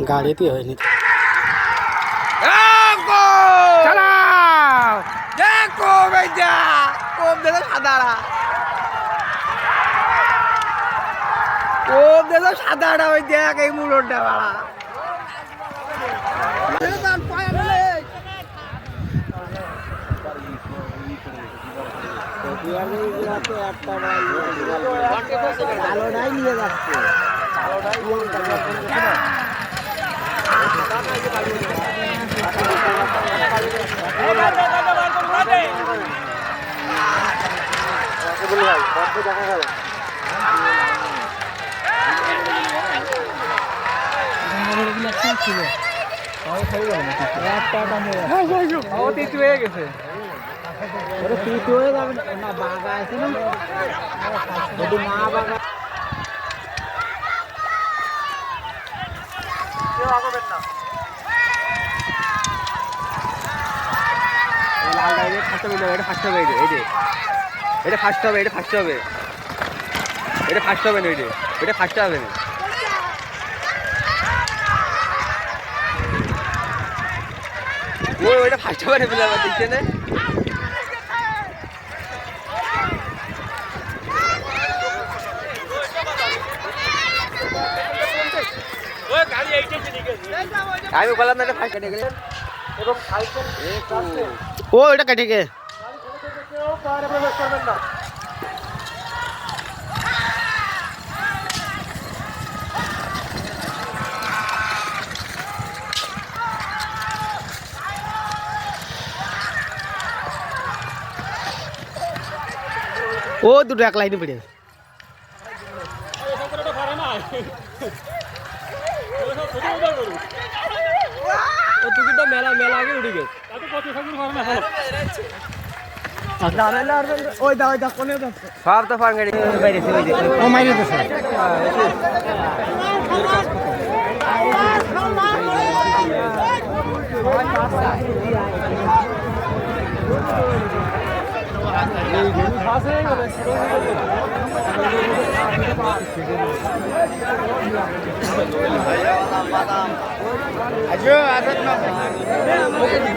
গাড়িতে হয়নি দেখো বেটা কম দেখো সাদারা কম দেখো সাদারা ওই দেখ এই মুড়োটা বাড়া আলোটাই নিয়ে যাচ্ছে হয়ে গেছে না বাগা আছে না যদি না বাগা এটা ফার্স্ট হবে এটা ফার্স্ট হবে এটা ফার্স্ট হবে না এটা ফার্স্ট হবে না ওইটা ফার্স্ট হবে না বিলা দেখছে না আমি বললাম না এটা ফার্স্ট কেটে গেলে ও এটা কেটে গে ও দুটো এক লাইনে পড়ে মেলা মেলা আগে উঠে গেছে সব তো ফান গাড়ি ও মাইরে দিছে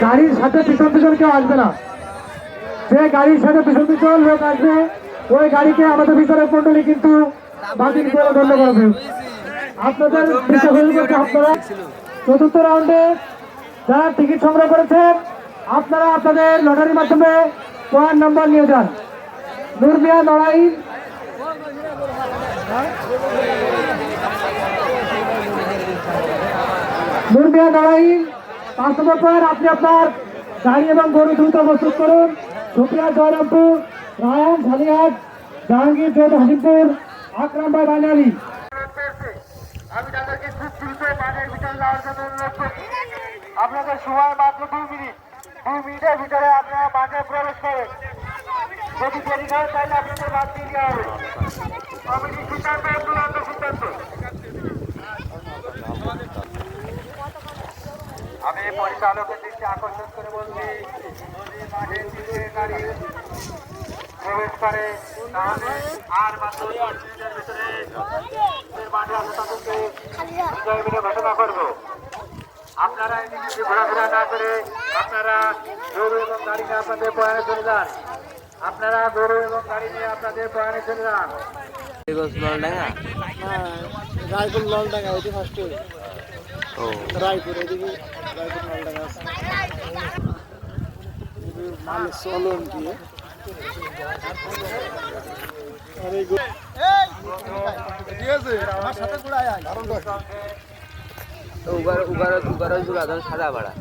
গাড়ির সাথে পিছন পিছন কেউ আসবে না যে গাড়ির সাথে পিছন পিছন লোক আসবে ওই গাড়িকে আমাদের বিচারক মন্ডলী কিন্তু বাতিল করে দণ্ড করবে আপনাদের আপনারা চতুর্থ রাউন্ডে যারা টিকিট সংগ্রহ করেছেন আপনারা আপনাদের লটারির মাধ্যমে পয়েন্ট নম্বর নিয়ে যান নুরমিয়া লড়াই নুরমিয়া লড়াই 5 নম্বর পয়েন্ট আপনি আপনার গাড়ি এবং গরু দ্রুত প্রস্তুত করুন সুপ্রিয়া জয়রামপুর রায়ন ঝালিয়াট জাহাঙ্গীর জোট হাসিমপুর আকরাম ভাই বাঙালি আমি তাদেরকে খুব দ্রুত মাঠের ভিতরে যাওয়ার জন্য অনুরোধ করছি আপনাদের সময় মাত্র 2 মিনিট 2 মিনিটের ভিতরে আপনারা মাঠে প্রবেশ করেন যদি দেরি হয় তাহলে আপনাদের বাদ দিয়ে দেওয়া হবে কমিটির সিদ্ধান্ত চূড়ান্ত সিদ্ধান্ত আমি পরিচালকের দৃষ্টি আকর্ষণ করে বলছি যদি মাঠের দিকে গাড়ি প্রবেশ করে তাহলে আর মাত্র 10 মিনিটের ভিতরে মাঠে আসে তাদেরকে বিজয় বলে ঘোষণা করবো আপনারা এদিকে ঘোরাফেরা না করে আপনারা গরু এবং গাড়ি নিয়ে আপনাদের প্রয়াণে চলে যান আপনারা গরু এবং গাড়ি নিয়ে আপনাদের প্রয়াণে চলে যান রায়পুর লালডাঙ্গা ওইটি ফার্স্ট রায়পুর এদিকে রায়পুর লালডাঙ্গা আছে মানে চলন দিয়ে সাদা ভাড়া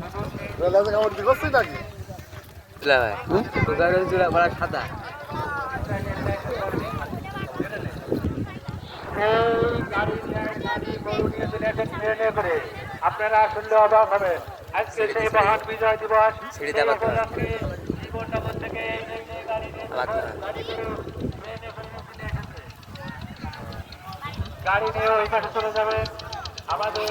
সাদা আপনারা শুনলে অবাক হবে আজকে সেই মহান বিজয় দিবস গাড়ি নিয়ে ওই পাশে চলে যাবে আমাদের